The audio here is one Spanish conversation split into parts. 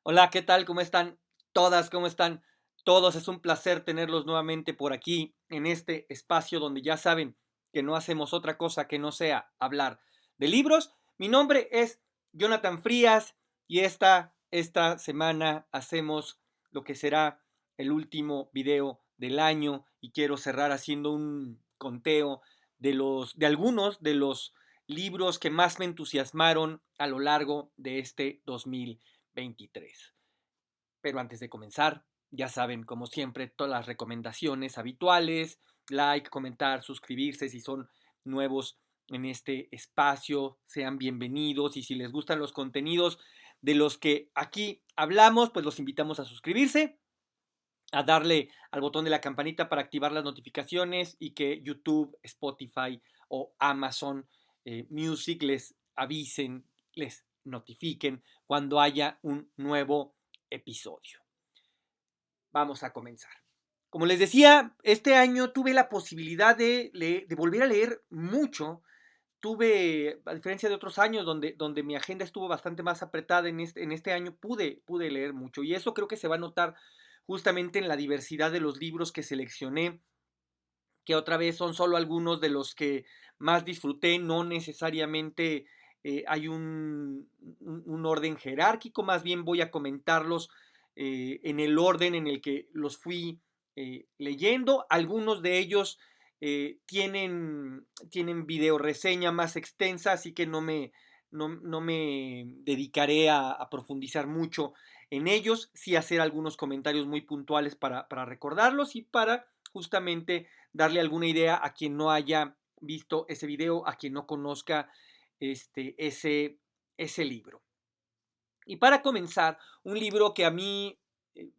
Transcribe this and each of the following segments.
Hola, ¿qué tal? ¿Cómo están todas? ¿Cómo están todos? Es un placer tenerlos nuevamente por aquí en este espacio donde ya saben que no hacemos otra cosa que no sea hablar de libros. Mi nombre es Jonathan Frías y esta semana hacemos lo que será el último video del año y quiero cerrar haciendo un conteo de algunos de los libros que más me entusiasmaron a lo largo de este 2023. Pero antes de comenzar, ya saben, como siempre, todas las recomendaciones habituales, like, comentar, suscribirse si son nuevos en este espacio, sean bienvenidos y si les gustan los contenidos de los que aquí hablamos, pues los invitamos a suscribirse, a darle al botón de la campanita para activar las notificaciones y que YouTube, Spotify o Amazon Music les avisen, les notifiquen cuando haya un nuevo episodio. Vamos a comenzar. Como les decía, este año tuve la posibilidad de volver a leer mucho. Tuve, a diferencia de otros años donde mi agenda estuvo bastante más apretada, en este año pude leer mucho. Y eso creo que se va a notar justamente en la diversidad de los libros que seleccioné, que otra vez son solo algunos de los que más disfruté, no necesariamente hay un orden jerárquico, más bien voy a comentarlos en el orden en el que los fui leyendo. Algunos de ellos tienen video reseña más extensa, así que no me dedicaré a profundizar mucho en ellos, sí hacer algunos comentarios muy puntuales para recordarlos y para justamente darle alguna idea a quien no haya visto ese video, a quien no conozca ese libro. Y para comenzar, un libro que a mí eh,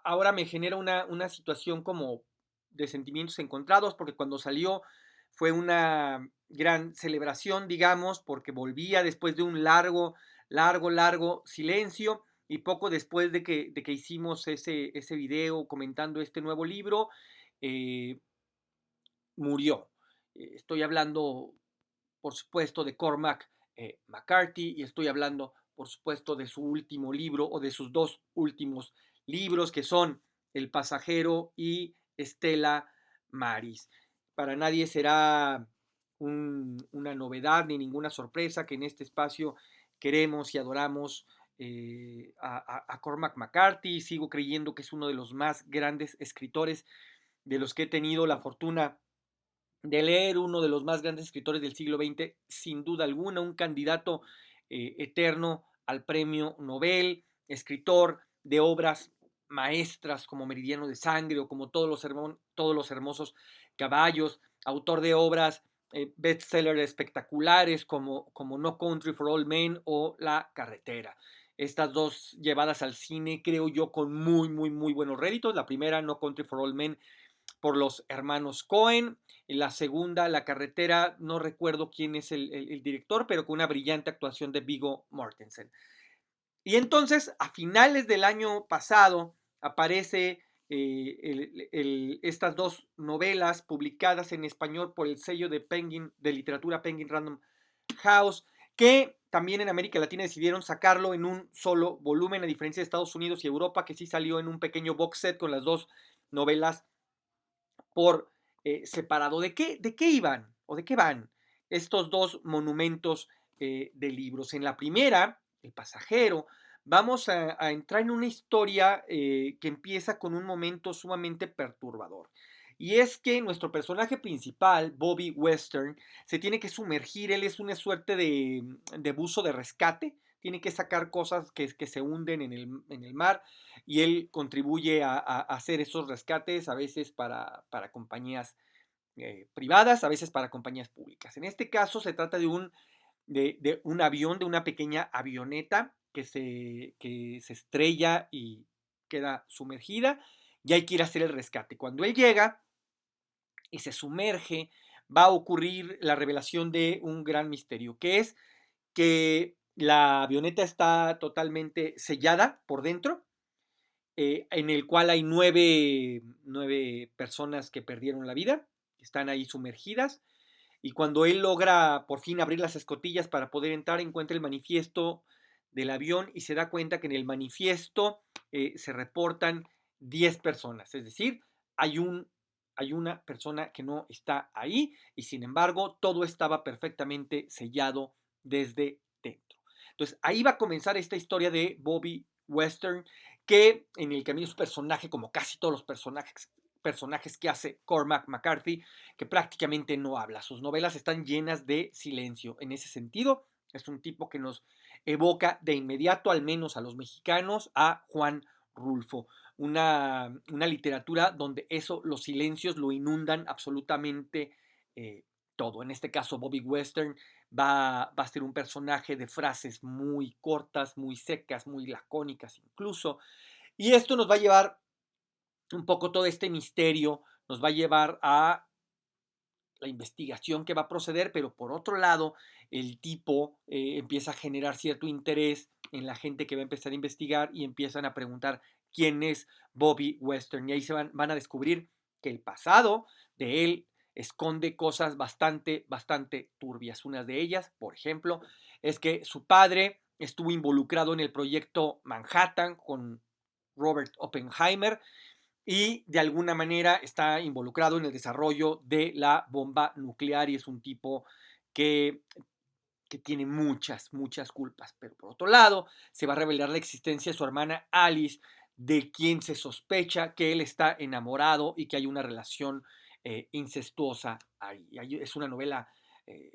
ahora me genera una situación como de sentimientos encontrados, porque cuando salió fue una gran celebración, digamos, porque volvía después de un largo silencio y poco después de que hicimos ese video comentando este nuevo libro, eh, murió. Estoy hablando, por supuesto, de Cormac McCarthy y estoy hablando, por supuesto, de su último libro o de sus dos últimos libros que son El pasajero y Estela Maris. Para nadie será una novedad ni ninguna sorpresa que en este espacio queremos y adoramos a Cormac McCarthy. Sigo creyendo que es uno de los más grandes escritores de los que he tenido la fortuna de leer, uno de los más grandes escritores del siglo XX, sin duda alguna, un candidato eterno al premio Nobel, escritor de obras maestras como Meridiano de Sangre o como todos los hermosos caballos, autor de obras bestsellers espectaculares como No Country for Old Men o La Carretera. Estas dos llevadas al cine, creo yo, con muy buenos réditos. La primera, No Country for Old Men, por los hermanos Cohen. La segunda, La Carretera, no recuerdo quién es el director, pero con una brillante actuación de Viggo Mortensen. Y entonces, a finales del año pasado, aparece estas dos novelas publicadas en español por el sello de literatura Penguin Random House, que también en América Latina decidieron sacarlo en un solo volumen, a diferencia de Estados Unidos y Europa, que sí salió en un pequeño box set con las dos novelas por separado. ¿De qué iban o de qué van estos dos monumentos de libros? En la primera, El pasajero, vamos a entrar en una historia que empieza con un momento sumamente perturbador. Y es que nuestro personaje principal, Bobby Western, se tiene que sumergir. Él es una suerte de buzo de rescate, tiene que sacar cosas que se hunden en el mar y él contribuye a hacer esos rescates, a veces para compañías privadas, a veces para compañías públicas. En este caso se trata de un avión, de una pequeña avioneta que se estrella y queda sumergida y hay que ir a hacer el rescate. Cuando él llega y se sumerge, va a ocurrir la revelación de un gran misterio, que es que la avioneta está totalmente sellada por dentro, en el cual hay nueve personas que perdieron la vida, que están ahí sumergidas, y cuando él logra por fin abrir las escotillas para poder entrar, encuentra el manifiesto del avión y se da cuenta que en el manifiesto se reportan 10 personas, es decir, hay, hay una persona que no está ahí y sin embargo todo estaba perfectamente sellado desde dentro. Entonces ahí va a comenzar esta historia de Bobby Western, que en el camino es un personaje como casi todos los personajes que hace Cormac McCarthy, que prácticamente no habla. Sus novelas están llenas de silencio. En ese sentido, es un tipo que nos evoca de inmediato, al menos a los mexicanos, a Juan Rulfo. Una literatura donde eso, los silencios lo inundan absolutamente todo. En este caso, Bobby Western va a ser un personaje de frases muy cortas, muy secas, muy lacónicas incluso. Y esto nos va a llevar un poco todo este misterio, nos va a llevar a la investigación que va a proceder, pero por otro lado, el tipo empieza a generar cierto interés en la gente que va a empezar a investigar y empiezan a preguntar quién es Bobby Western. Y ahí van a descubrir que el pasado de él esconde cosas bastante turbias. Una de ellas, por ejemplo, es que su padre estuvo involucrado en el proyecto Manhattan con Robert Oppenheimer y de alguna manera está involucrado en el desarrollo de la bomba nuclear y es un tipo que, que tiene muchas culpas. Pero por otro lado, se va a revelar la existencia de su hermana Alice, de quien se sospecha que él está enamorado y que hay una relación incestuosa ahí. Es una novela eh,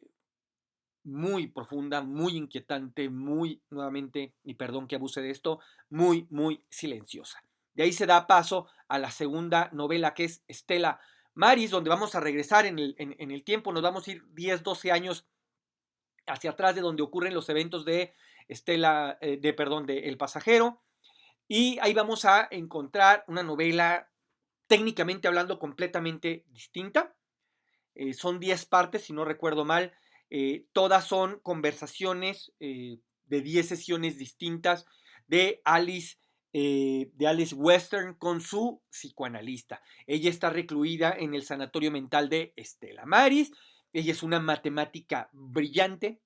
muy profunda, muy inquietante, muy, nuevamente, y perdón que abuse de esto, muy silenciosa. De ahí se da paso a la segunda novela, que es Stella Maris, donde vamos a regresar en el tiempo, nos vamos a ir 10, 12 años hacia atrás de donde ocurren los eventos de perdón, de El Pasajero, y ahí vamos a encontrar una novela técnicamente hablando completamente distinta. Son 10 partes, si no recuerdo mal. Todas son conversaciones de 10 sesiones distintas de Alice Western con su psicoanalista. Ella está recluida en el sanatorio mental de Stella Maris. Ella es una matemática brillante,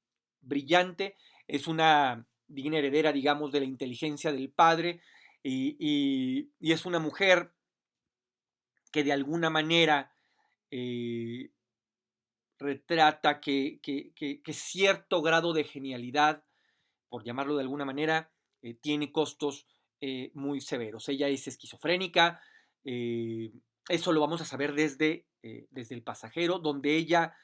es una digna heredera, digamos, de la inteligencia del padre y es una mujer que de alguna manera eh, retrata que cierto grado de genialidad, por llamarlo de alguna manera, tiene costos muy severos. Ella es esquizofrénica, eh, eso lo vamos a saber desde El Pasajero, donde ella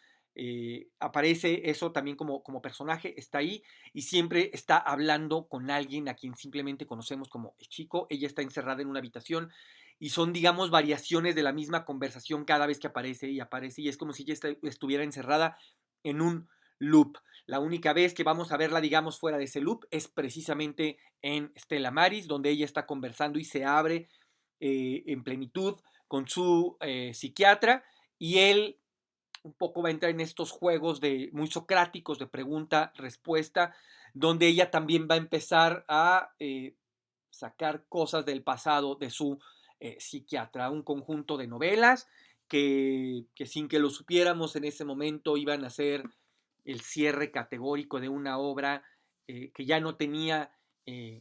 aparece eso también como personaje, está ahí y siempre está hablando con alguien a quien simplemente conocemos como el chico. Ella está encerrada en una habitación y son, digamos, variaciones de la misma conversación cada vez que aparece y es como si ella estuviera encerrada en un loop. La única vez que vamos a verla, digamos, fuera de ese loop es precisamente en Stella Maris, donde ella está conversando y se abre en plenitud con su psiquiatra y él un poco va a entrar en estos juegos muy socráticos de pregunta-respuesta, donde ella también va a empezar a sacar cosas del pasado de su psiquiatra, un conjunto de novelas que sin que lo supiéramos en ese momento iban a ser el cierre categórico de una obra que ya no tenía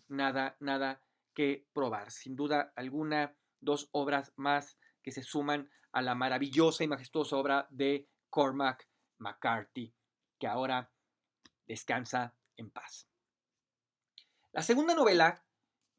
nada que probar. Sin duda alguna, dos obras más que se suman a la maravillosa y majestuosa obra de Cormac McCarthy, que ahora descansa en paz. La segunda novela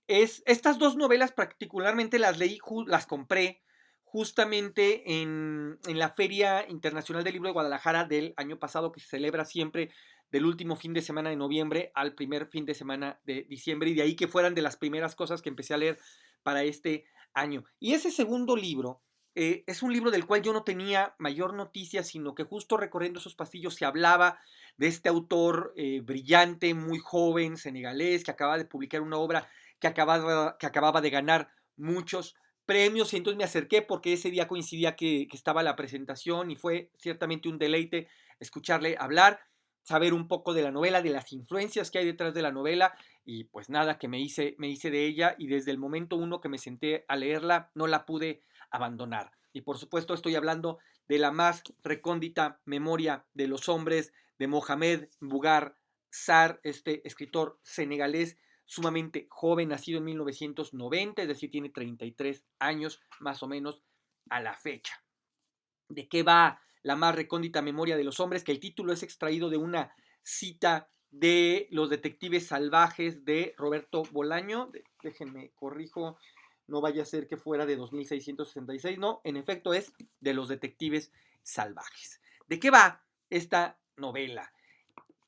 estas dos novelas particularmente las leí, las compré justamente en la Feria Internacional del Libro de Guadalajara del año pasado, que se celebra siempre del último fin de semana de noviembre al primer fin de semana de diciembre, y de ahí que fueran de las primeras cosas que empecé a leer para este año. Y ese segundo libro es un libro del cual yo no tenía mayor noticia, sino que justo recorriendo esos pasillos se hablaba de este autor brillante, muy joven, senegalés, que acaba de publicar una obra que acababa de ganar muchos premios y entonces me acerqué porque ese día coincidía que estaba la presentación y fue ciertamente un deleite escucharle hablar, saber un poco de la novela, de las influencias que hay detrás de la novela y pues nada, que me hice de ella y desde el momento uno que me senté a leerla no la pude abandonar. Y por supuesto estoy hablando de la más recóndita memoria de los hombres de Mohamed Bugar Sarr, este escritor senegalés sumamente joven, nacido en 1990, es decir, tiene 33 años más o menos a la fecha. ¿De qué va La más recóndita memoria de los hombres? Que el título es extraído de una cita de Los detectives salvajes de Roberto Bolaño. Déjenme corrijo, no vaya a ser que fuera de 2666. No, en efecto es de Los detectives salvajes. ¿De qué va esta novela?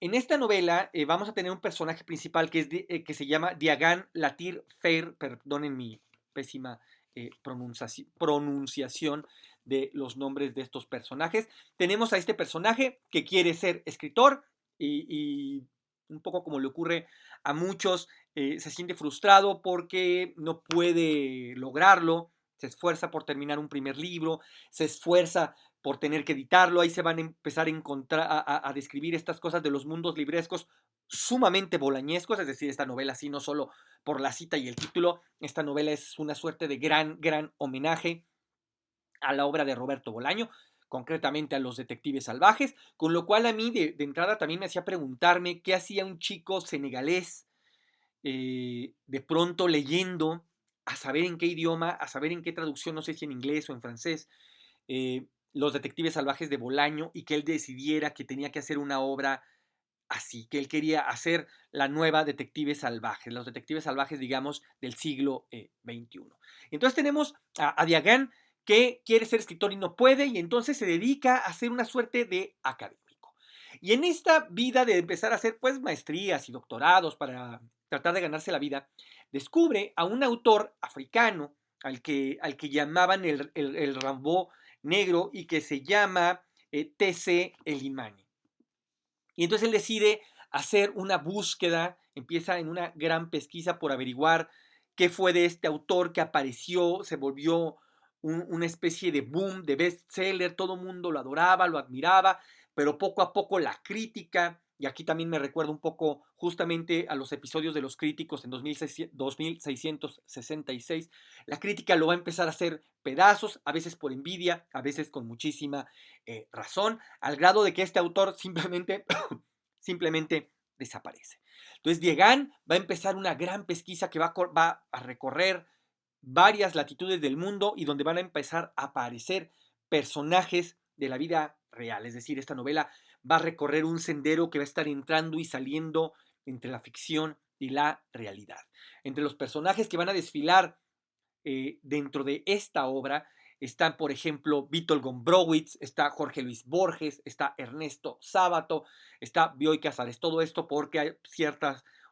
En esta novela vamos a tener un personaje principal que se llama Diagan Latir Fair, perdonen mi pésima pronunciación de los nombres de estos personajes. Tenemos a este personaje que quiere ser escritor y un poco como le ocurre a muchos, se siente frustrado porque no puede lograrlo, se esfuerza por terminar un primer libro, se esfuerza por tener que editarlo, ahí se van a empezar a encontrar, a describir estas cosas de los mundos librescos sumamente bolañescos, es decir, esta novela sí, no solo por la cita y el título, esta novela es una suerte de gran homenaje a la obra de Roberto Bolaño, concretamente a Los detectives salvajes, con lo cual a mí de entrada también me hacía preguntarme qué hacía un chico senegalés de pronto leyendo, a saber en qué idioma, a saber en qué traducción, no sé si en inglés o en francés, Los detectives salvajes de Bolaño, y que él decidiera que tenía que hacer una obra así, que él quería hacer la nueva Detectives Salvajes, los Detectives Salvajes, digamos, del siglo XXI. Entonces tenemos a Diagán que quiere ser escritor y no puede, y entonces se dedica a hacer una suerte de académico. Y en esta vida de empezar a hacer pues maestrías y doctorados para tratar de ganarse la vida, descubre a un autor africano al que llamaban el Rambo negro y que se llama T.C. Elimani. Y entonces él decide hacer una búsqueda, empieza en una gran pesquisa por averiguar qué fue de este autor que apareció, se volvió una especie de boom, de bestseller, todo el mundo lo adoraba, lo admiraba, pero poco a poco la crítica, y aquí también me recuerdo un poco justamente a los episodios de los críticos en 2666, la crítica lo va a empezar a hacer pedazos, a veces por envidia, a veces con muchísima razón, al grado de que este autor simplemente desaparece. Entonces Diegan va a empezar una gran pesquisa que va a recorrer varias latitudes del mundo y donde van a empezar a aparecer personajes de la vida real. Es decir, esta novela va a recorrer un sendero que va a estar entrando y saliendo entre la ficción y la realidad. Entre los personajes que van a desfilar dentro de esta obra están, por ejemplo, Vítor Gombrowicz, está Jorge Luis Borges, está Ernesto Sábato, está Bioy Casares. Todo esto porque hay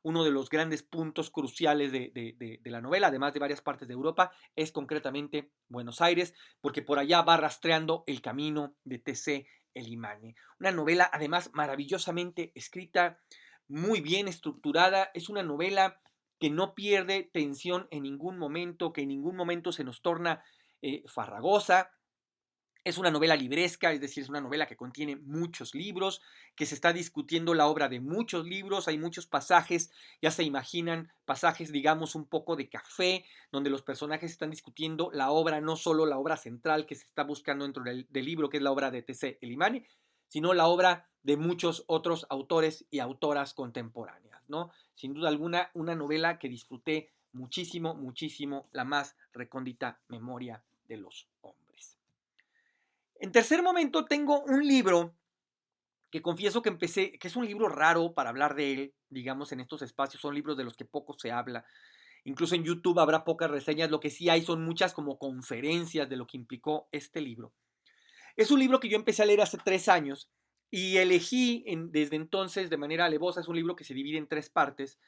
uno de los grandes puntos cruciales de la novela, además de varias partes de Europa, es concretamente Buenos Aires, porque por allá va rastreando el camino de T.C. Elimane. Una novela, además, maravillosamente escrita, muy bien estructurada. Es una novela que no pierde tensión en ningún momento, que en ningún momento se nos torna farragosa. Es una novela libresca, es decir, es una novela que contiene muchos libros, que se está discutiendo la obra de muchos libros, hay muchos pasajes, ya se imaginan, pasajes, digamos, un poco de café, donde los personajes están discutiendo la obra, no solo la obra central que se está buscando dentro del libro, que es la obra de T.C. Elimane, sino la obra de muchos otros autores y autoras contemporáneas, ¿no? Sin duda alguna, una novela que disfruté muchísimo, la más recóndita memoria de los hombres. En tercer momento tengo un libro que confieso que empecé, que es un libro raro para hablar de él, digamos, en estos espacios, son libros de los que poco se habla. Incluso en YouTube habrá pocas reseñas, lo que sí hay son muchas como conferencias de lo que implicó este libro. Es un libro que yo empecé a leer hace 3 años y elegí desde entonces de manera alevosa, es un libro que se divide en 3 partes,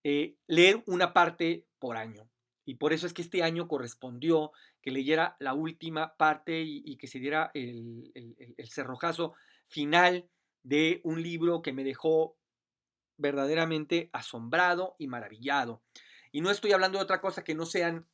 leer una parte por año. Y por eso es que este año correspondió que leyera la última parte y que se diera el cerrojazo final de un libro que me dejó verdaderamente asombrado y maravillado. Y no estoy hablando de otra cosa que no sean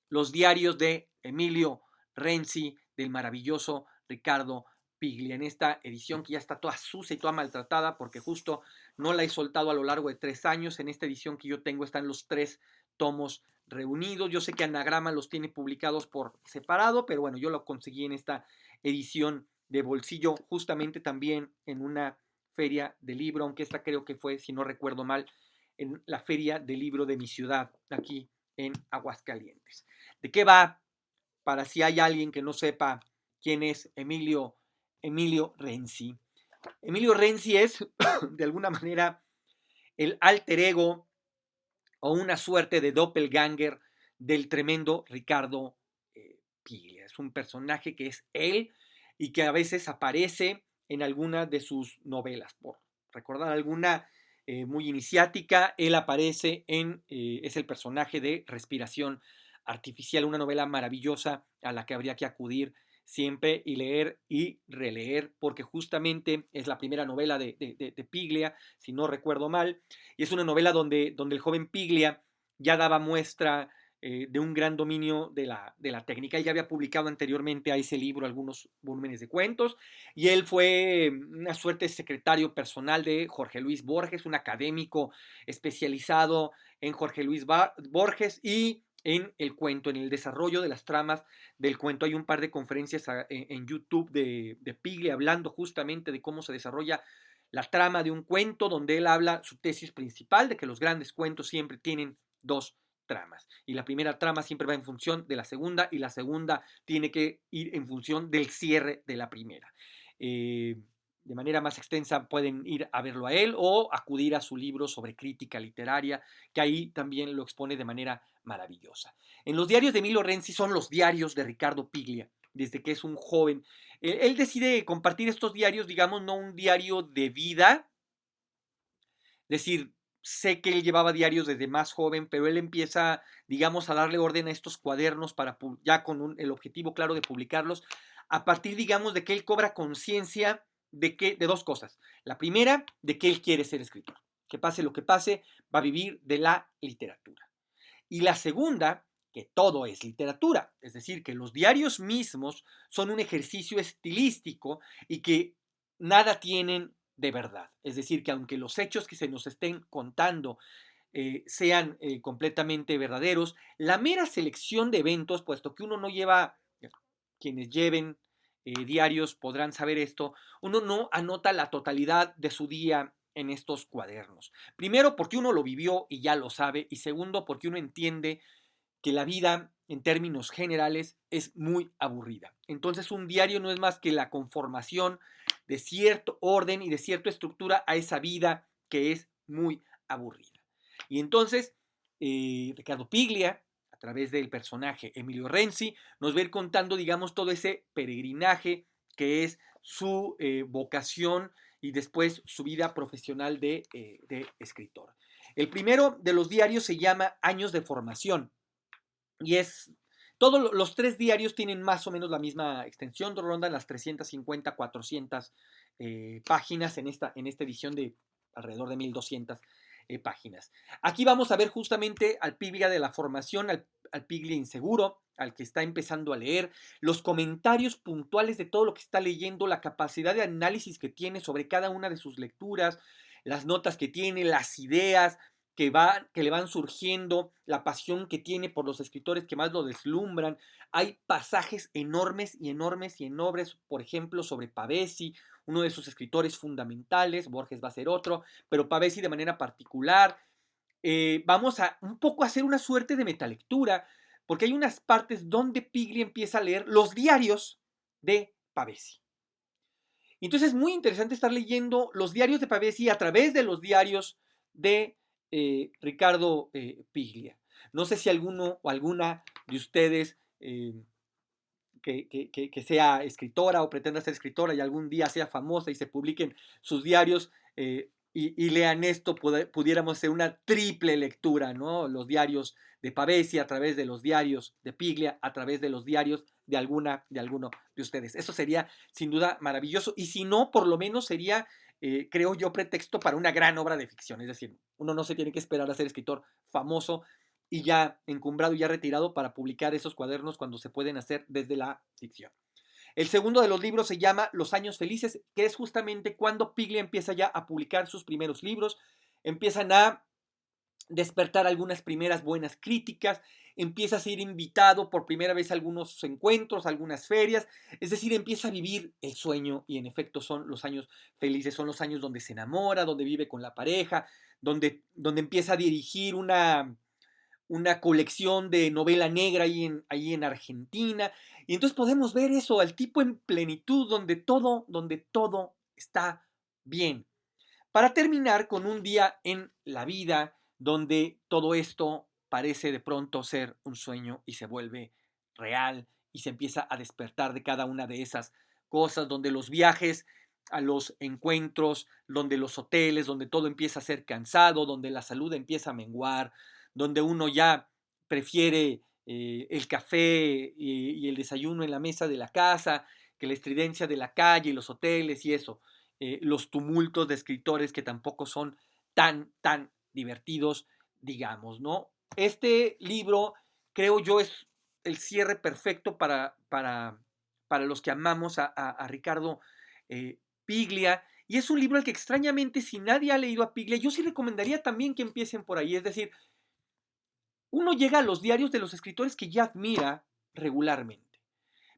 los diarios de Emilio Renzi, del maravilloso Ricardo Piglia, en esta edición que ya está toda sucia y toda maltratada porque justo no la he soltado a lo largo de 3 años. En esta edición que yo tengo están los 3 tomos reunidos. Yo sé que Anagrama los tiene publicados por separado, pero bueno, yo lo conseguí en esta edición de bolsillo justamente también en una feria del libro, aunque esta creo que fue, si no recuerdo mal, en la feria del libro de mi ciudad, aquí en Aguascalientes. ¿De qué va? Para si hay alguien que no sepa quién es Emilio Renzi. Emilio Renzi es, de alguna manera, el alter ego o una suerte de doppelganger del tremendo Ricardo Piglia. Es un personaje que es él y que a veces aparece en alguna de sus novelas. Por recordar alguna muy iniciática, él aparece es el personaje de Respiración Artificial, una novela maravillosa a la que habría que acudir siempre y leer y releer, porque justamente es la primera novela de Piglia, si no recuerdo mal, y es una novela donde el joven Piglia ya daba muestra de un gran dominio de la técnica. Él ya había publicado anteriormente a ese libro algunos volúmenes de cuentos y él fue una suerte de secretario personal de Jorge Luis Borges, un académico especializado en Jorge Luis Borges y en el cuento, en el desarrollo de las tramas del cuento. Hay un par de conferencias en YouTube de Piglia hablando justamente de cómo se desarrolla la trama de un cuento, donde él habla su tesis principal de que los grandes cuentos siempre tienen dos tramas. Y la primera trama siempre va en función de la segunda y la segunda tiene que ir en función del cierre de la primera. De manera más extensa pueden ir a verlo a él o acudir a su libro sobre crítica literaria, que ahí también lo expone de manera maravillosa. En los diarios de Emilio Renzi son los diarios de Ricardo Piglia, desde que es un joven. Él decide compartir estos diarios, digamos, no un diario de vida, es decir, sé que él llevaba diarios desde más joven, pero él empieza, digamos, a darle orden a estos cuadernos para ya con el objetivo claro de publicarlos, a partir, digamos, de que él cobra conciencia de dos cosas. La primera, de que él quiere ser escritor. Que pase lo que pase, va a vivir de la literatura. Y la segunda, que todo es literatura, es decir, que los diarios mismos son un ejercicio estilístico y que nada tienen de verdad. Es decir, que aunque los hechos que se nos estén contando sean completamente verdaderos, la mera selección de eventos, puesto que uno no lleva, quienes lleven diarios podrán saber esto, uno no anota la totalidad de su día en estos cuadernos. Primero, porque uno lo vivió y ya lo sabe, y segundo, porque uno entiende que la vida en términos generales es muy aburrida. Entonces un diario no es más que la conformación de cierto orden y de cierta estructura a esa vida que es muy aburrida. Y entonces Ricardo Piglia, a través del personaje Emilio Renzi, nos va a ir contando, digamos, todo ese peregrinaje que es su vocación y después su vida profesional de escritor. El primero de los diarios se llama Años de Formación y todos los tres diarios tienen más o menos la misma extensión, rondan las 350, 400 páginas en esta edición de alrededor de 1200 páginas. Aquí vamos a ver justamente al Piglia de la formación, al Piglia inseguro, al que está empezando a leer, los comentarios puntuales de todo lo que está leyendo, la capacidad de análisis que tiene sobre cada una de sus lecturas, las notas que tiene, las ideas, que le van surgiendo, la pasión que tiene por los escritores que más lo deslumbran. Hay pasajes enormes y enormes y enormes, por ejemplo, sobre Pavesi, uno de sus escritores fundamentales. Borges va a ser otro, pero Pavesi de manera particular. Vamos a un poco a hacer una suerte de metalectura, porque hay unas partes donde Piglia empieza a leer los diarios de Pavesi. Entonces es muy interesante estar leyendo los diarios de Pavesi a través de los diarios de Ricardo Piglia. No sé si alguno o alguna de ustedes que sea escritora o pretenda ser escritora y algún día sea famosa y se publiquen sus diarios y lean esto, pudiéramos hacer una triple lectura, ¿no? Los diarios de Pavesi a través de los diarios de Piglia, a través de los diarios de alguno de ustedes. Eso sería sin duda maravilloso y si no, por lo menos sería, creo yo, pretexto para una gran obra de ficción. Es decir, uno no se tiene que esperar a ser escritor famoso y ya encumbrado y ya retirado para publicar esos cuadernos cuando se pueden hacer desde la ficción. El segundo de los libros se llama Los Años Felices, que es justamente cuando Piglia empieza ya a publicar sus primeros libros, empiezan a despertar algunas primeras buenas críticas, empieza a ser invitado por primera vez a algunos encuentros, a algunas ferias, es decir, empieza a vivir el sueño y en efecto son los años felices, son los años donde se enamora, donde vive con la pareja, donde empieza a dirigir una colección de novela negra ahí en Argentina. Y entonces podemos ver eso, al tipo en plenitud, donde todo está bien. Para terminar con un día en la vida donde todo esto parece de pronto ser un sueño y se vuelve real y se empieza a despertar de cada una de esas cosas, donde los viajes a los encuentros, donde los hoteles, donde todo empieza a ser cansado, donde la salud empieza a menguar, donde uno ya prefiere el café y el desayuno en la mesa de la casa, que la estridencia de la calle y los hoteles y eso, los tumultos de escritores que tampoco son tan divertidos, digamos, ¿no? Este libro, creo yo, es el cierre perfecto para los que amamos a Ricardo Piglia. Y es un libro al que extrañamente, si nadie ha leído a Piglia, yo sí recomendaría también que empiecen por ahí. Es decir, uno llega a los diarios de los escritores que ya admira regularmente.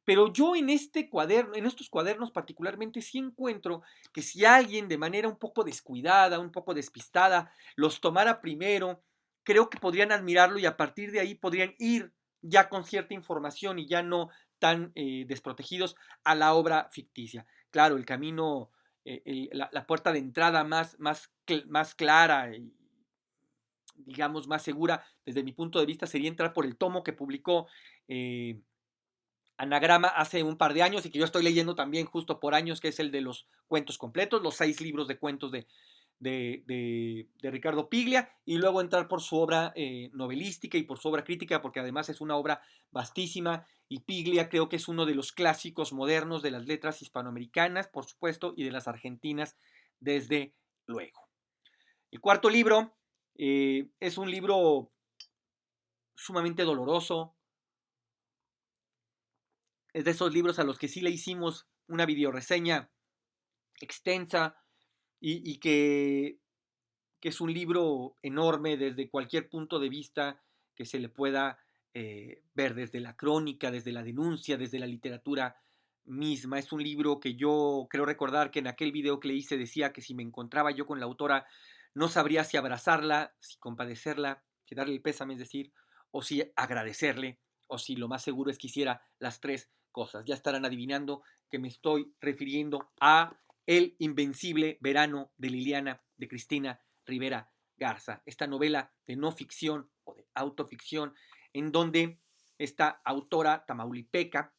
Pero yo en este cuaderno, en estos cuadernos particularmente, sí encuentro que si alguien de manera un poco descuidada, un poco despistada, los tomara primero, creo que podrían admirarlo y a partir de ahí podrían ir ya con cierta información y ya no tan desprotegidos a la obra ficticia. Claro, el camino, la puerta de entrada más clara y digamos más segura desde mi punto de vista sería entrar por el tomo que publicó Anagrama hace un par de años y que yo estoy leyendo también justo por años, que es el de los cuentos completos, los 6 libros de cuentos de Ricardo Piglia, y luego entrar por su obra novelística y por su obra crítica, porque además es una obra vastísima, y Piglia creo que es uno de los clásicos modernos de las letras hispanoamericanas, por supuesto, y de las argentinas, desde luego. El cuarto libro es un libro sumamente doloroso, es de esos libros a los que sí le hicimos una videoreseña extensa y que es un libro enorme desde cualquier punto de vista que se le pueda ver, desde la crónica, desde la denuncia, desde la literatura misma. Es un libro que yo creo recordar que en aquel video que le hice decía que si me encontraba yo con la autora no sabría si abrazarla, si compadecerla, si darle el pésame, es decir, o si agradecerle, o si lo más seguro es que hiciera las tres cosas. Ya estarán adivinando que me estoy refiriendo a El Invencible Verano de Liliana, de Cristina Rivera Garza, esta novela de no ficción o de autoficción, en donde esta autora tamaulipeca,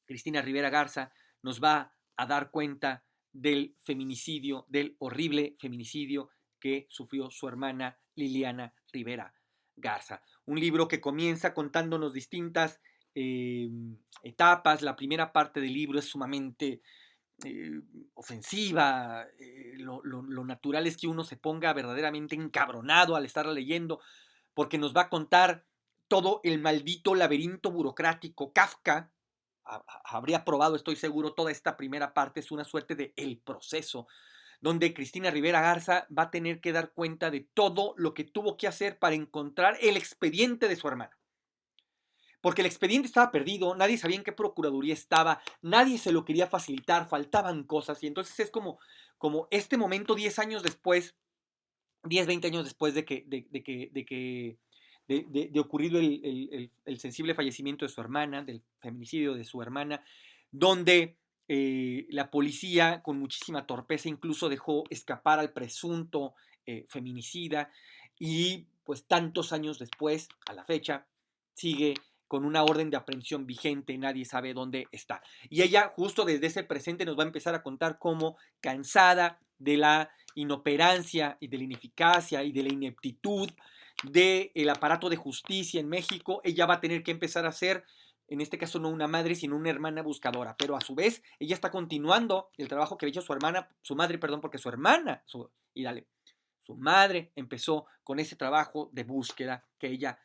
Cristina Rivera Garza, nos va a dar cuenta del feminicidio, del horrible feminicidio que sufrió su hermana Liliana Rivera Garza. Un libro que comienza contándonos distintas etapas. La primera parte del libro es sumamente eh, ofensiva. Lo natural es que uno se ponga verdaderamente encabronado al estarla leyendo, porque nos va a contar todo el maldito laberinto burocrático. Kafka habría probado, estoy seguro, toda esta primera parte es una suerte de el proceso, donde Cristina Rivera Garza va a tener que dar cuenta de todo lo que tuvo que hacer para encontrar el expediente de su hermana. Porque el expediente estaba perdido, nadie sabía en qué procuraduría estaba, nadie se lo quería facilitar, faltaban cosas, y entonces es como este momento 10 años después, 10 20 años después de ocurrido el sensible fallecimiento de su hermana, del feminicidio de su hermana, donde la policía con muchísima torpeza incluso dejó escapar al presunto feminicida y pues tantos años después, a la fecha, sigue con una orden de aprehensión vigente, nadie sabe dónde está. Y ella justo desde ese presente nos va a empezar a contar cómo, cansada de la inoperancia y de la ineficacia y de la ineptitud del aparato de justicia en México, ella va a tener que empezar a ser, en este caso no una madre, sino una hermana buscadora, pero a su vez ella está continuando el trabajo que había hecho su hermana, su madre, perdón, porque su hermana, y dale, su madre empezó con ese trabajo de búsqueda que ella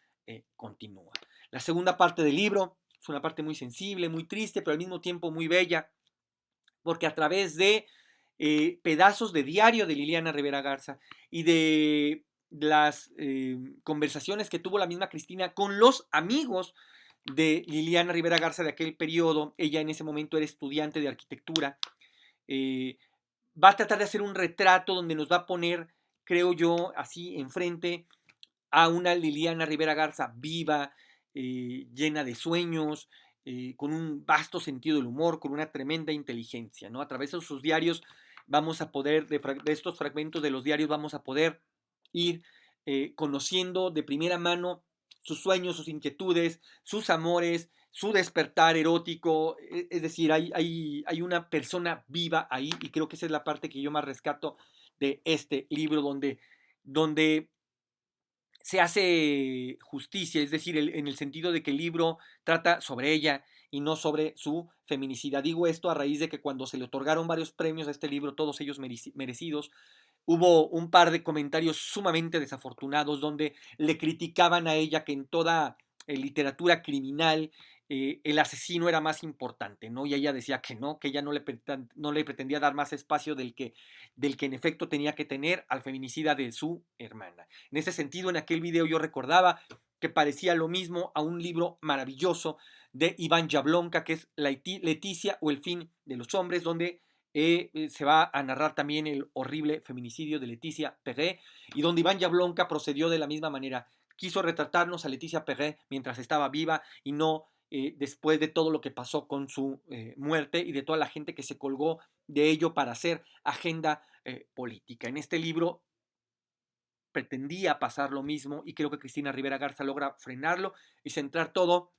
continúa. La segunda parte del libro es una parte muy sensible, muy triste, pero al mismo tiempo muy bella, porque a través de pedazos de diario de Liliana Rivera Garza y de las conversaciones que tuvo la misma Cristina con los amigos de Liliana Rivera Garza de aquel periodo. Ella en ese momento era estudiante de arquitectura. Eh, Va a tratar de hacer un retrato donde nos va a poner, creo yo, así enfrente a una Liliana Rivera Garza viva, llena de sueños, con un vasto sentido del humor, con una tremenda inteligencia, ¿no? A través de sus diarios vamos a poder, de estos fragmentos de los diarios, vamos a poder ir conociendo de primera mano sus sueños, sus inquietudes, sus amores, su despertar erótico. Es decir, hay una persona viva ahí, y creo que esa es la parte que yo más rescato de este libro, donde se hace justicia, es decir, en el sentido de que el libro trata sobre ella y no sobre su feminicidad. Digo esto a raíz de que cuando se le otorgaron varios premios a este libro, todos ellos merecidos, hubo un par de comentarios sumamente desafortunados donde le criticaban a ella que en toda literatura criminal el asesino era más importante, ¿no? Y ella decía que ella no le pretendía dar más espacio del que en efecto tenía que tener al feminicida de su hermana. En ese sentido, en aquel video yo recordaba que parecía lo mismo a un libro maravilloso de Iván Jablonka, que es Leticia o el fin de los hombres, donde se va a narrar también el horrible feminicidio de Leticia Perret, y donde Iván Jablonka procedió de la misma manera. Quiso retratarnos a Leticia Perret mientras estaba viva y no después de todo lo que pasó con su muerte y de toda la gente que se colgó de ello para hacer agenda política. En este libro pretendía pasar lo mismo, y creo que Cristina Rivera Garza logra frenarlo y centrar todo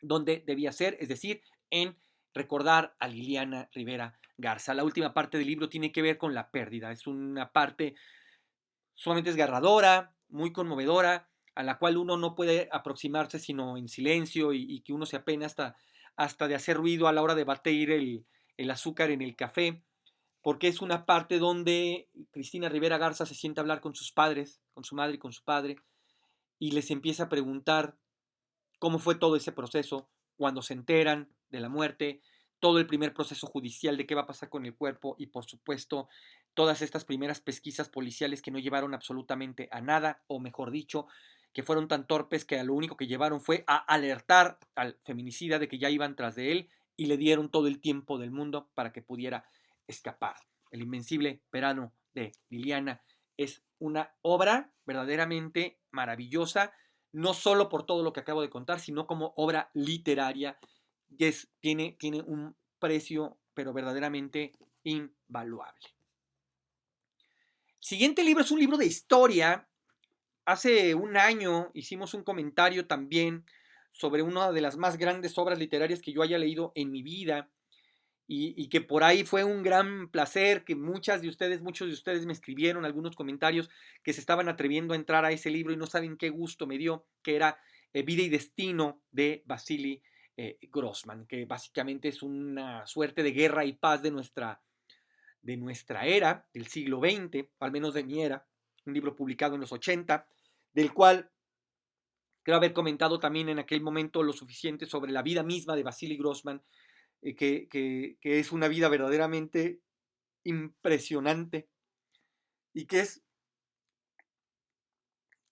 donde debía ser, es decir, en recordar a Liliana Rivera Garza. La última parte del libro tiene que ver con la pérdida. Es una parte sumamente desgarradora, muy conmovedora, a la cual uno no puede aproximarse sino en silencio, y que uno se apena hasta de hacer ruido a la hora de batir el azúcar en el café, porque es una parte donde Cristina Rivera Garza se siente a hablar con sus padres, con su madre y con su padre, y les empieza a preguntar cómo fue todo ese proceso, cuando se enteran de la muerte, todo el primer proceso judicial de qué va a pasar con el cuerpo, y por supuesto todas estas primeras pesquisas policiales que no llevaron absolutamente a nada, o mejor dicho, que fueron tan torpes que a lo único que llevaron fue a alertar al feminicida de que ya iban tras de él, y le dieron todo el tiempo del mundo para que pudiera escapar. El invencible verano de Liliana es una obra verdaderamente maravillosa, no solo por todo lo que acabo de contar, sino como obra literaria, que tiene un precio, pero verdaderamente invaluable. El siguiente libro es un libro de historia. Hace un año hicimos un comentario también sobre una de las más grandes obras literarias que yo haya leído en mi vida, y que por ahí fue un gran placer que muchos de ustedes me escribieron algunos comentarios que se estaban atreviendo a entrar a ese libro y no saben qué gusto me dio, que era Vida y Destino de Vasily Grossman, que básicamente es una suerte de guerra y paz de nuestra era, del siglo XX, al menos de mi era, un libro publicado en los 80, del cual creo haber comentado también en aquel momento lo suficiente sobre la vida misma de Vasily Grossman, que es una vida verdaderamente impresionante, y que es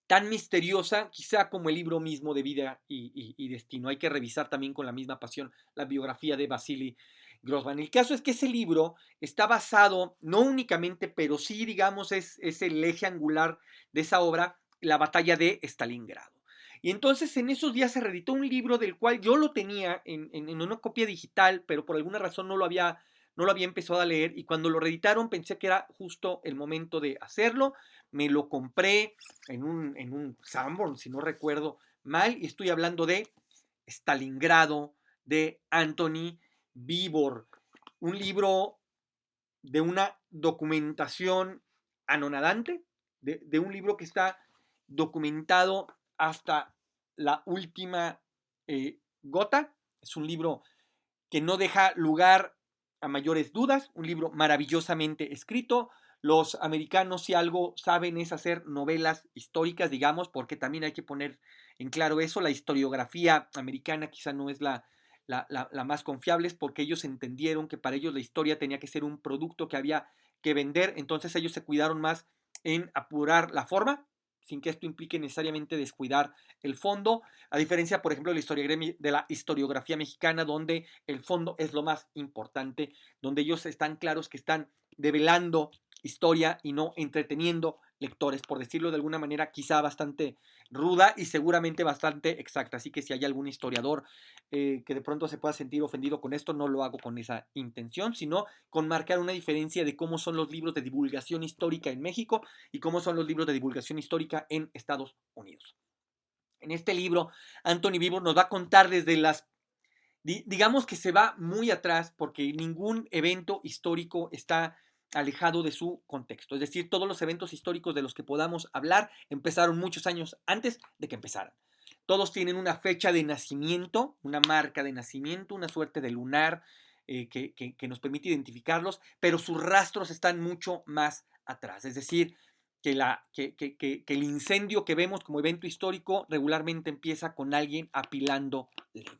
tan misteriosa quizá como el libro mismo de Vida y Destino. Hay que revisar también con la misma pasión la biografía de Vasily Grossman. El caso es que ese libro está basado, no únicamente, pero sí, digamos, es el eje angular de esa obra, la batalla de Stalingrado. Y entonces en esos días se reeditó un libro del cual yo lo tenía en una copia digital, pero por alguna razón no lo había empezado a leer, y cuando lo reeditaron pensé que era justo el momento de hacerlo. Me lo compré en un Sanborn, si no recuerdo mal, y estoy hablando de Stalingrado, de Anthony Vivor, un libro de una documentación anonadante, de un libro que está documentado hasta la última gota. Es un libro que no deja lugar a mayores dudas, un libro maravillosamente escrito. Los americanos, si algo saben, es hacer novelas históricas, digamos, porque también hay que poner en claro eso. La historiografía americana quizá no es la más confiable, porque ellos entendieron que para ellos la historia tenía que ser un producto que había que vender. Entonces ellos se cuidaron más en apurar la forma sin que esto implique necesariamente descuidar el fondo, a diferencia, por ejemplo, de la historiografía mexicana, donde el fondo es lo más importante, donde ellos están claros que están develando historia y no entreteniendo lectores, por decirlo de alguna manera quizá bastante ruda y seguramente bastante exacta. Así que si hay algún historiador que de pronto se pueda sentir ofendido con esto, no lo hago con esa intención, sino con marcar una diferencia de cómo son los libros de divulgación histórica en México y cómo son los libros de divulgación histórica en Estados Unidos. En este libro, Anthony Beevor nos va a contar desde digamos que se va muy atrás porque ningún evento histórico está alejado de su contexto. Es decir, todos los eventos históricos de los que podamos hablar empezaron muchos años antes de que empezaran. Todos tienen una fecha de nacimiento, una marca de nacimiento, una suerte de lunar que nos permite identificarlos, pero sus rastros están mucho más atrás. Es decir, que el incendio que vemos como evento histórico regularmente empieza con alguien apilando leña.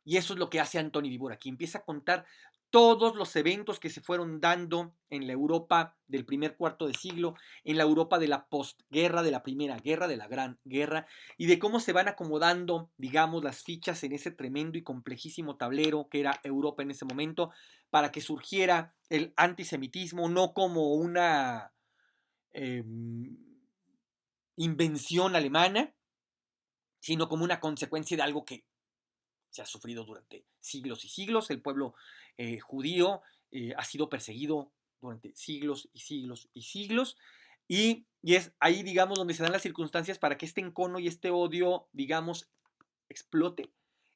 Y eso es lo que hace Anthony Beevor aquí. Empieza a contar todos los eventos que se fueron dando en la Europa del primer cuarto de siglo, en la Europa de la postguerra, de la Primera Guerra, de la Gran Guerra, y de cómo se van acomodando, digamos, las fichas en ese tremendo y complejísimo tablero que era Europa en ese momento, para que surgiera el antisemitismo, no como una eh, invención alemana, sino como una consecuencia de algo que se ha sufrido durante siglos y siglos. El pueblo judío ha sido perseguido durante siglos y siglos y siglos. Y es ahí, digamos, donde se dan las circunstancias para que este encono y este odio, digamos, explote.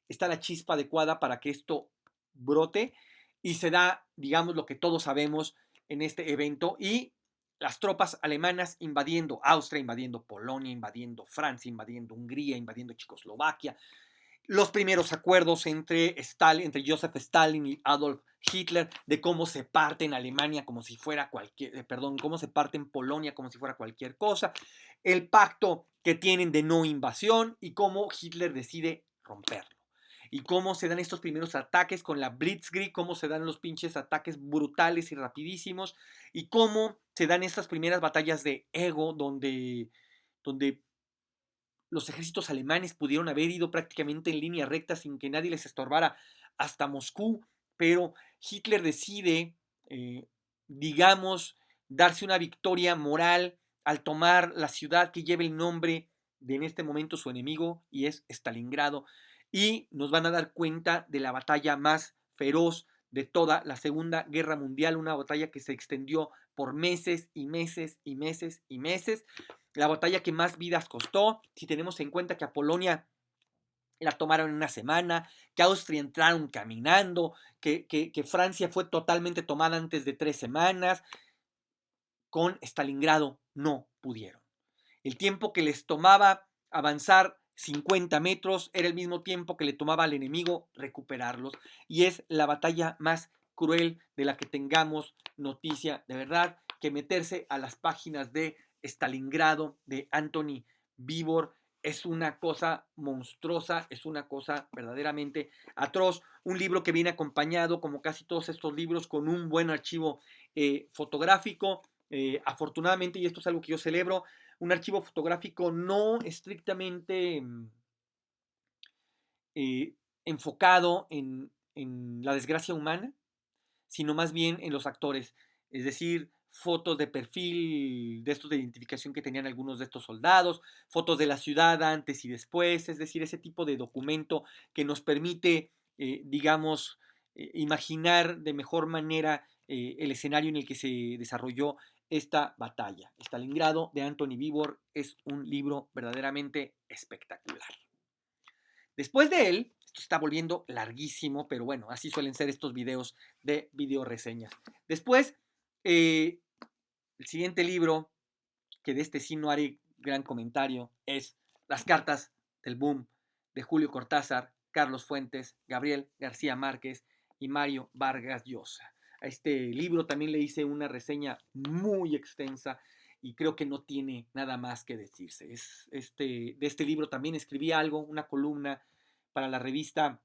Está la chispa adecuada para que esto brote y se da, digamos, lo que todos sabemos en este evento y las tropas alemanas invadiendo Austria, invadiendo Polonia, invadiendo Francia, invadiendo Hungría, invadiendo Checoslovaquia, los primeros acuerdos entre Joseph Stalin y Adolf Hitler, de cómo se parte en Alemania como si fuera cómo se parte en Polonia como si fuera cualquier cosa, el pacto que tienen de no invasión y cómo Hitler decide romperlo. Y cómo se dan estos primeros ataques con la Blitzkrieg, cómo se dan los pinches ataques brutales y rapidísimos, y cómo se dan estas primeras batallas de ego donde los ejércitos alemanes pudieron haber ido prácticamente en línea recta sin que nadie les estorbara hasta Moscú, pero Hitler decide, eh, digamos, darse una victoria moral al tomar la ciudad que lleva el nombre de en este momento su enemigo y es Stalingrado, y nos van a dar cuenta de la batalla más feroz de toda la Segunda Guerra Mundial, una batalla que se extendió por meses y meses y meses y meses, la batalla que más vidas costó, si tenemos en cuenta que a Polonia la tomaron en una semana, que Austria entraron caminando, que Francia fue totalmente tomada antes de 3 semanas, con Stalingrado no pudieron. El tiempo que les tomaba avanzar 50 metros era el mismo tiempo que le tomaba al enemigo recuperarlos, y es la batalla más cruel de la que tengamos noticia, de verdad, que meterse a las páginas de Stalingrado de Anthony Beevor es una cosa monstruosa, es una cosa verdaderamente atroz. Un libro que viene acompañado, como casi todos estos libros, con un buen archivo fotográfico. Afortunadamente, y esto es algo que yo celebro, un archivo fotográfico no estrictamente eh, enfocado en la desgracia humana, sino más bien en los actores. Es decir, fotos de perfil de estos de identificación que tenían algunos de estos soldados, fotos de la ciudad antes y después, es decir, ese tipo de documento que nos permite, digamos, imaginar de mejor manera el escenario en el que se desarrolló esta batalla. Stalingrado de Anthony Beevor es un libro verdaderamente espectacular. Después de él, esto está volviendo larguísimo, pero bueno, así suelen ser estos videos de video reseñas. Después, el siguiente libro, que de este sí no haré gran comentario, es Las cartas del boom de Julio Cortázar, Carlos Fuentes, Gabriel García Márquez y Mario Vargas Llosa. A este libro también le hice una reseña muy extensa y creo que no tiene nada más que decirse. De este libro también escribí algo, una columna para la revista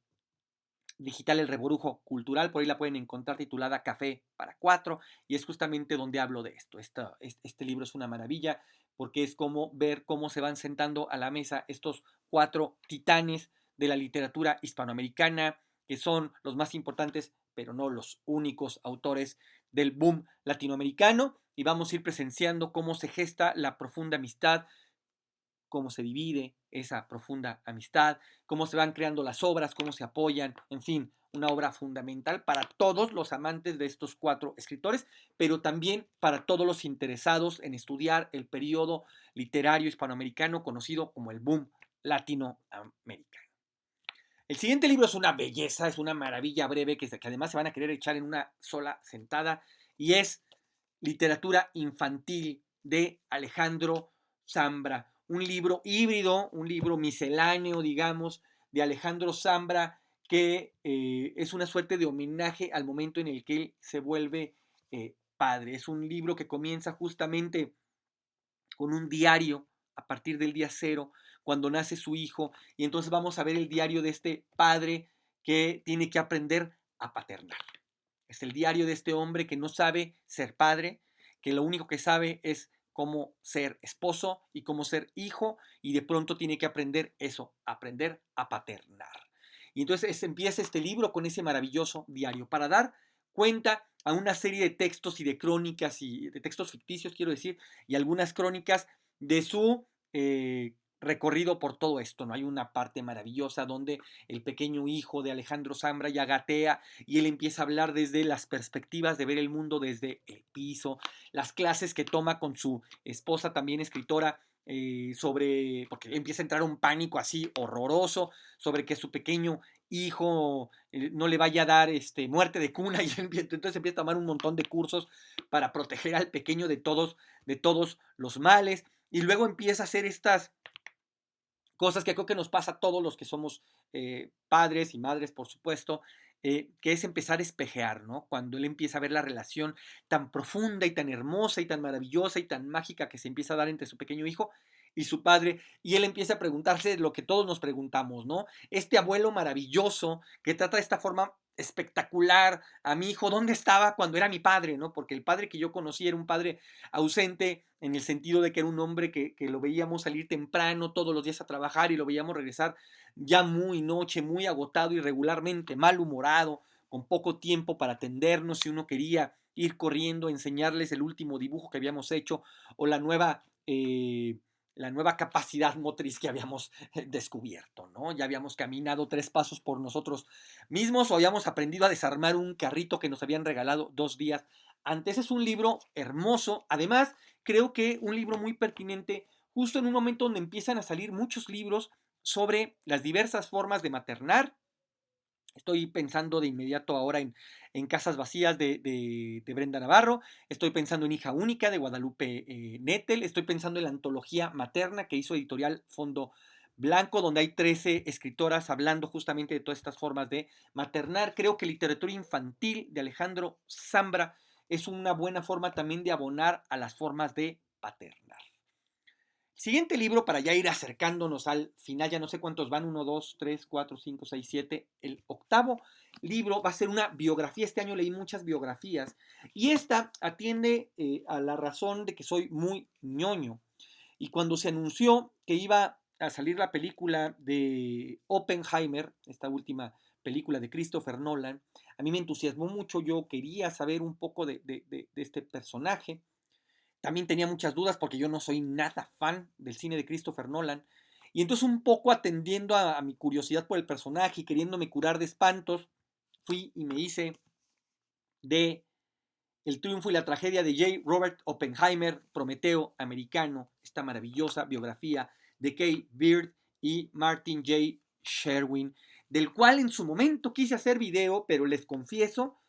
digital El Reborujo Cultural, por ahí la pueden encontrar titulada Café para Cuatro, y es justamente donde hablo de esto. Este libro es una maravilla, porque es como ver cómo se van sentando a la mesa estos 4 titanes de la literatura hispanoamericana, que son los más importantes, pero no los únicos autores del boom latinoamericano, y vamos a ir presenciando cómo se gesta la profunda amistad, cómo se divide esa profunda amistad, cómo se van creando las obras, cómo se apoyan, en fin, una obra fundamental para todos los amantes de estos 4 escritores, pero también para todos los interesados en estudiar el periodo literario hispanoamericano conocido como el boom latinoamericano. El siguiente libro es una belleza, es una maravilla breve que además se van a querer echar en una sola sentada, y es Literatura Infantil de Alejandro Zambra, un libro híbrido, un libro misceláneo, digamos, de Alejandro Zambra, que es una suerte de homenaje al momento en el que él se vuelve padre. Es un libro que comienza justamente con un diario a partir del día cero, cuando nace su hijo, y entonces vamos a ver el diario de este padre que tiene que aprender a paternar. Es el diario de este hombre que no sabe ser padre, que lo único que sabe es cómo ser esposo y cómo ser hijo, y de pronto tiene que aprender eso, aprender a paternar. Y entonces empieza este libro con ese maravilloso diario para dar cuenta a una serie de textos y de crónicas y de textos ficticios, quiero decir, y algunas crónicas de su recorrido por todo esto. ¿No? Hay una parte maravillosa donde el pequeño hijo de Alejandro Zambra ya gatea y él empieza a hablar desde las perspectivas de ver el mundo desde el piso, las clases que toma con su esposa, también escritora, porque empieza a entrar un pánico así horroroso sobre que su pequeño hijo no le vaya a dar muerte de cuna, y entonces empieza a tomar un montón de cursos para proteger al pequeño de todos los males, y luego empieza a hacer estas cosas que creo que nos pasa a todos los que somos padres y madres, por supuesto, que es empezar a espejear, ¿no? Cuando él empieza a ver la relación tan profunda y tan hermosa y tan maravillosa y tan mágica que se empieza a dar entre su pequeño hijo y su padre, y él empieza a preguntarse lo que todos nos preguntamos, ¿no? Este abuelo maravilloso que trata de esta forma espectacular a mi hijo, ¿dónde estaba cuando era mi padre, no? Porque el padre que yo conocí era un padre ausente, en el sentido de que era un hombre que lo veíamos salir temprano todos los días a trabajar y lo veíamos regresar ya muy noche, muy agotado, irregularmente, malhumorado, con poco tiempo para atendernos si uno quería ir corriendo, enseñarles el último dibujo que habíamos hecho o la nueva capacidad motriz que habíamos descubierto, ¿no? Ya habíamos caminado 3 pasos por nosotros mismos o habíamos aprendido a desarmar un carrito que nos habían regalado 2 días antes. Es un libro hermoso, además creo que un libro muy pertinente justo en un momento donde empiezan a salir muchos libros sobre las diversas formas de maternar. Estoy pensando de inmediato ahora en Casas Vacías de Brenda Navarro, estoy pensando en Hija Única de Guadalupe Nettel, estoy pensando en la antología materna que hizo Editorial Fondo Blanco, donde hay 13 escritoras hablando justamente de todas estas formas de maternar. Creo que literatura infantil de Alejandro Zambra es una buena forma también de abonar a las formas de paternar. Siguiente libro, para ya ir acercándonos al final, ya no sé cuántos van, 1, 2, 3, 4, 5, 6, 7. El octavo libro va a ser una biografía. Este año leí muchas biografías y esta atiende a la razón de que soy muy ñoño. Y cuando se anunció que iba a salir la película de Oppenheimer, esta última película de Christopher Nolan, a mí me entusiasmó mucho. Yo quería saber un poco de este personaje. También tenía muchas dudas porque yo no soy nada fan del cine de Christopher Nolan. Y entonces, un poco atendiendo a mi curiosidad por el personaje y queriéndome curar de espantos, fui y me hice de El triunfo y la tragedia de J. Robert Oppenheimer, Prometeo americano, esta maravillosa biografía de Kay Beard y Martin J. Sherwin, del cual en su momento quise hacer video, pero les confieso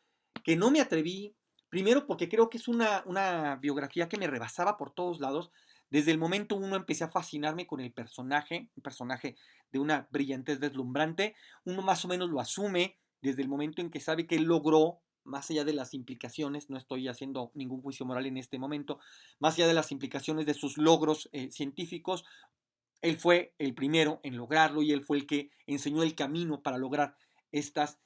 que no me atreví, primero porque creo que es una biografía que me rebasaba por todos lados. Desde el momento uno empecé a fascinarme con el personaje, un personaje de una brillantez deslumbrante. Uno más o menos lo asume desde el momento en que sabe que él logró, más allá de las implicaciones, no estoy haciendo ningún juicio moral en este momento, más allá de las implicaciones de sus logros científicos, él fue el primero en lograrlo y él fue el que enseñó el camino para lograr estas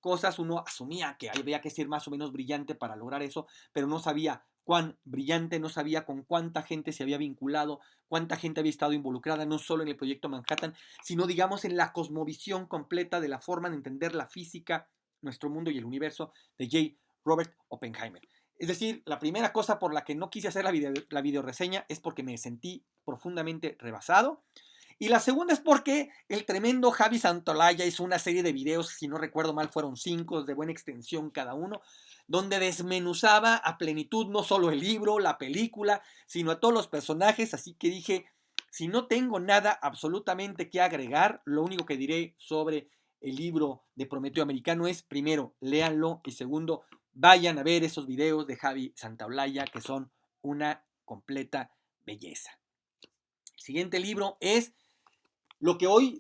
cosas. Uno asumía que había que ser más o menos brillante para lograr eso, pero no sabía cuán brillante, no sabía con cuánta gente se había vinculado, cuánta gente había estado involucrada, no solo en el proyecto Manhattan, sino digamos en la cosmovisión completa de la forma de entender la física, nuestro mundo y el universo de J. Robert Oppenheimer. Es decir, la primera cosa por la que no quise hacer la videoreseña es porque me sentí profundamente rebasado. Y la segunda es porque el tremendo Javi Santolaya hizo una serie de videos, si no recuerdo mal, fueron 5 de buena extensión cada uno, donde desmenuzaba a plenitud no solo el libro, la película, sino a todos los personajes. Así que dije, si no tengo nada absolutamente que agregar, lo único que diré sobre el libro de Prometeo Americano es, primero, léanlo, y segundo, vayan a ver esos videos de Javi Santaolalla, que son una completa belleza. El siguiente libro es lo que hoy,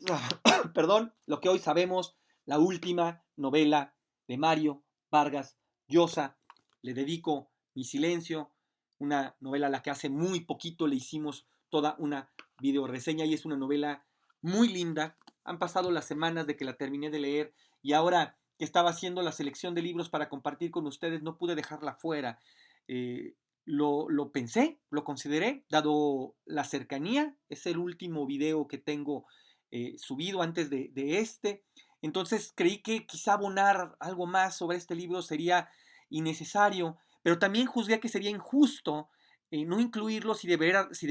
perdón, lo que hoy sabemos, la última novela de Mario Vargas Llosa. Le dedico mi silencio, una novela a la que hace muy poquito le hicimos toda una video reseña y es una novela muy linda. Han pasado las semanas de que la terminé de leer y ahora que estaba haciendo la selección de libros para compartir con ustedes no pude dejarla fuera. Eh, lo pensé, lo consideré, dado la cercanía. Es el último video que tengo subido antes de este. Entonces creí que quizá abonar algo más sobre este libro sería innecesario, pero también juzgué que sería injusto no incluirlo si de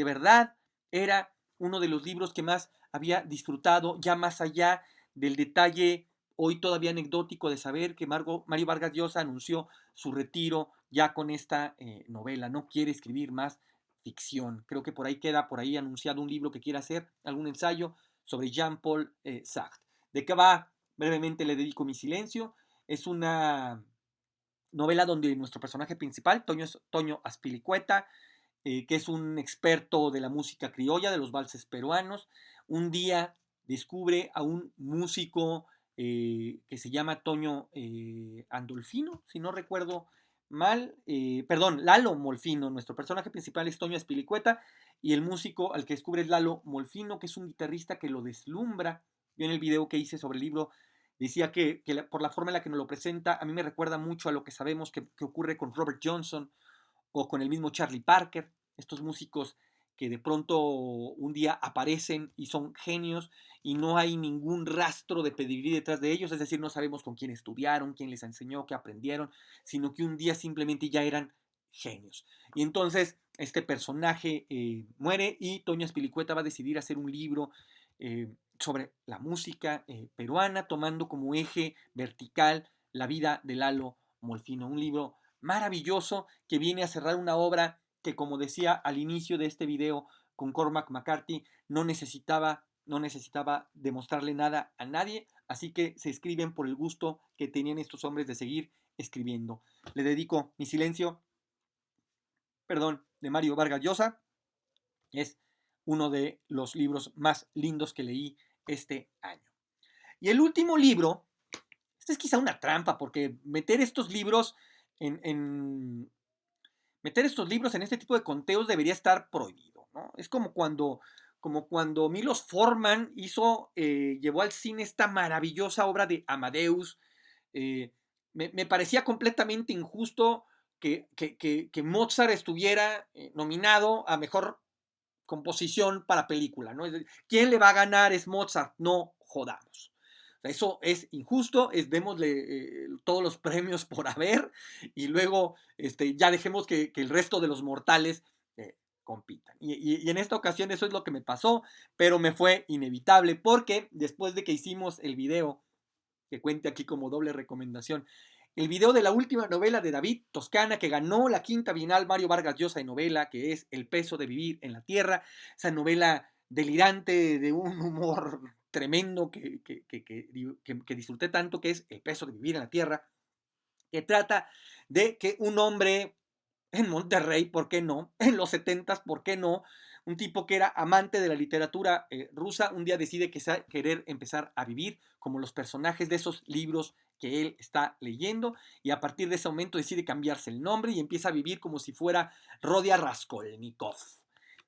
verdad era uno de los libros que más había disfrutado, ya más allá del detalle hoy todavía anecdótico de saber que Mario Vargas Llosa anunció su retiro ya con esta novela. No quiere escribir más ficción. Creo que por ahí queda, por ahí anunciado un libro que quiere hacer, algún ensayo sobre Jean-Paul Sartre. ¿De qué va? Brevemente le dedico mi silencio. Es una novela donde nuestro personaje principal, Toño Azpilicueta, que es un experto de la música criolla, de los valses peruanos, un día descubre a un músico que se llama Toño Andolfino, si no recuerdo mal, perdón, Lalo Molfino. Nuestro personaje principal es Toño Azpilicueta y el músico al que descubre es Lalo Molfino, que es un guitarrista que lo deslumbra. Yo en el video que hice sobre el libro decía que por la forma en la que nos lo presenta, a mí me recuerda mucho a lo que sabemos que ocurre con Robert Johnson o con el mismo Charlie Parker, estos músicos que de pronto un día aparecen y son genios y no hay ningún rastro de pedigrí detrás de ellos, es decir, no sabemos con quién estudiaron, quién les enseñó, qué aprendieron, sino que un día simplemente ya eran genios. Y entonces este personaje muere y Toño Azpilicueta va a decidir hacer un libro sobre la música peruana, tomando como eje vertical la vida de Lalo Molfino, un libro maravilloso que viene a cerrar una obra que, como decía al inicio de este video con Cormac McCarthy, no necesitaba demostrarle nada a nadie, así que se escriben por el gusto que tenían estos hombres de seguir escribiendo. Le dedico mi silencio, perdón, de Mario Vargas Llosa. Es uno de los libros más lindos que leí este año. Y el último libro, este es quizá una trampa, porque meter estos libros meter estos libros en este tipo de conteos debería estar prohibido, ¿no? Es como cuando Milos Forman llevó al cine esta maravillosa obra de Amadeus. Me parecía completamente injusto que Mozart estuviera nominado a mejor composición para película, ¿no? Es decir, ¿quién le va a ganar? Es Mozart, no jodamos. O sea, eso es injusto, démosle todos los premios por haber y luego ya dejemos que el resto de los mortales compitan. Y en esta ocasión eso es lo que me pasó, pero me fue inevitable porque después de que hicimos el video, que cuente aquí como doble recomendación, el video de la última novela de David Toscana, que ganó la quinta Bienal Mario Vargas Llosa de novela, que es El peso de vivir en la tierra, esa novela delirante de un humor tremendo que disfruté tanto, que es El peso de vivir en la tierra, que trata de que un hombre en Monterrey, ¿por qué no? En los 70s, ¿por qué no? Un tipo que era amante de la literatura rusa, un día decide querer empezar a vivir como los personajes de esos libros que él está leyendo y a partir de ese momento decide cambiarse el nombre y empieza a vivir como si fuera Rodia Raskolnikov.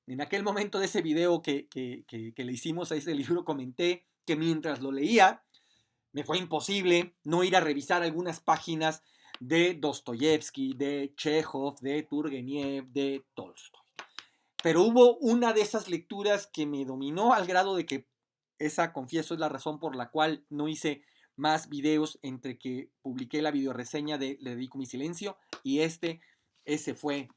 En aquel momento de ese video que le hicimos a ese libro comenté que mientras lo leía me fue imposible no ir a revisar algunas páginas de Dostoyevsky, de Chekhov, de Turgeniev, de Tolstoy. Pero hubo una de esas lecturas que me dominó al grado de que esa, confieso, es la razón por la cual no hice más videos entre que publiqué la videoreseña de Le dedico mi silencio y ese fue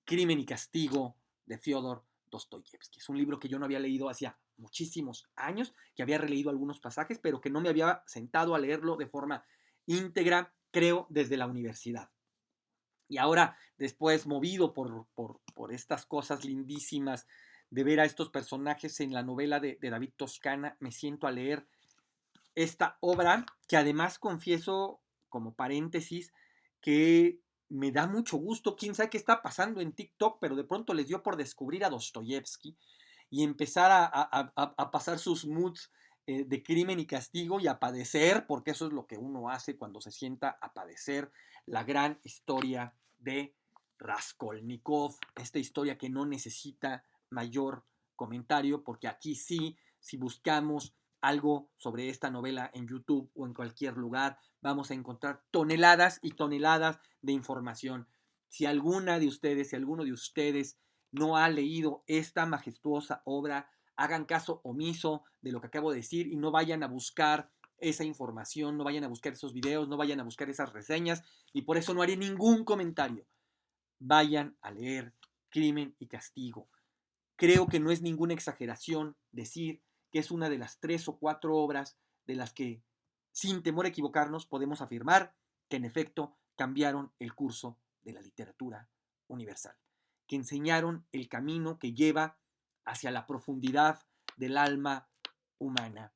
Crimen y Castigo de Fyodor Dostoyevsky. Es un libro que yo no había leído hacía muchísimos años, que había releído algunos pasajes, pero que no me había sentado a leerlo de forma íntegra, creo, desde la universidad. Y ahora, después, movido por estas cosas lindísimas de ver a estos personajes en la novela de David Toscana, me siento a leer esta obra, que además confieso, como paréntesis, que me da mucho gusto. Quién sabe qué está pasando en TikTok, pero de pronto les dio por descubrir a Dostoyevsky y empezar a pasar sus moods de crimen y castigo y a padecer, porque eso es lo que uno hace cuando se sienta a padecer la gran historia de Raskolnikov, esta historia que no necesita mayor comentario, porque aquí sí, si buscamos algo sobre esta novela en YouTube o en cualquier lugar, vamos a encontrar toneladas y toneladas de información. Si alguna de ustedes, si alguno de ustedes no ha leído esta majestuosa obra, hagan caso omiso de lo que acabo de decir y no vayan a buscar esa información, no vayan a buscar esos videos, no vayan a buscar esas reseñas y por eso no haré ningún comentario. Vayan a leer Crimen y Castigo. Creo que no es ninguna exageración decir que es una de las 3 o 4 obras de las que, sin temor a equivocarnos, podemos afirmar que en efecto cambiaron el curso de la literatura universal, que enseñaron el camino que lleva hacia la profundidad del alma humana.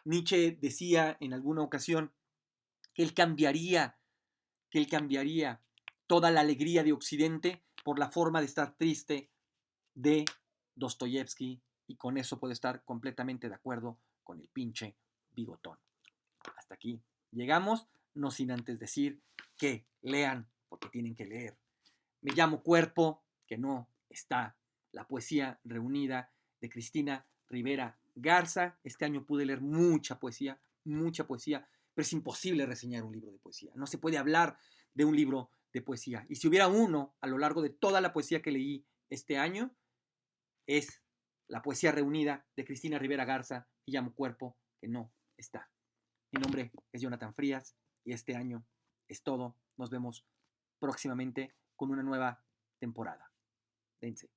Nietzsche decía en alguna ocasión que él cambiaría toda la alegría de Occidente por la forma de estar triste de Dostoyevsky, y con eso puedo estar completamente de acuerdo con el pinche bigotón. Hasta aquí llegamos, no sin antes decir que lean porque tienen que leer. Me llamo Cuerpo, que no está, la poesía reunida de Cristina Rivera Garza. Este año pude leer mucha poesía, pero es imposible reseñar un libro de poesía. No se puede hablar de un libro de poesía. Y si hubiera uno a lo largo de toda la poesía que leí este año, es la poesía reunida de Cristina Rivera Garza y Llamo Cuerpo, que no está. Mi nombre es Jonathan Frías y este año es todo. Nos vemos próximamente con una nueva temporada. Dense.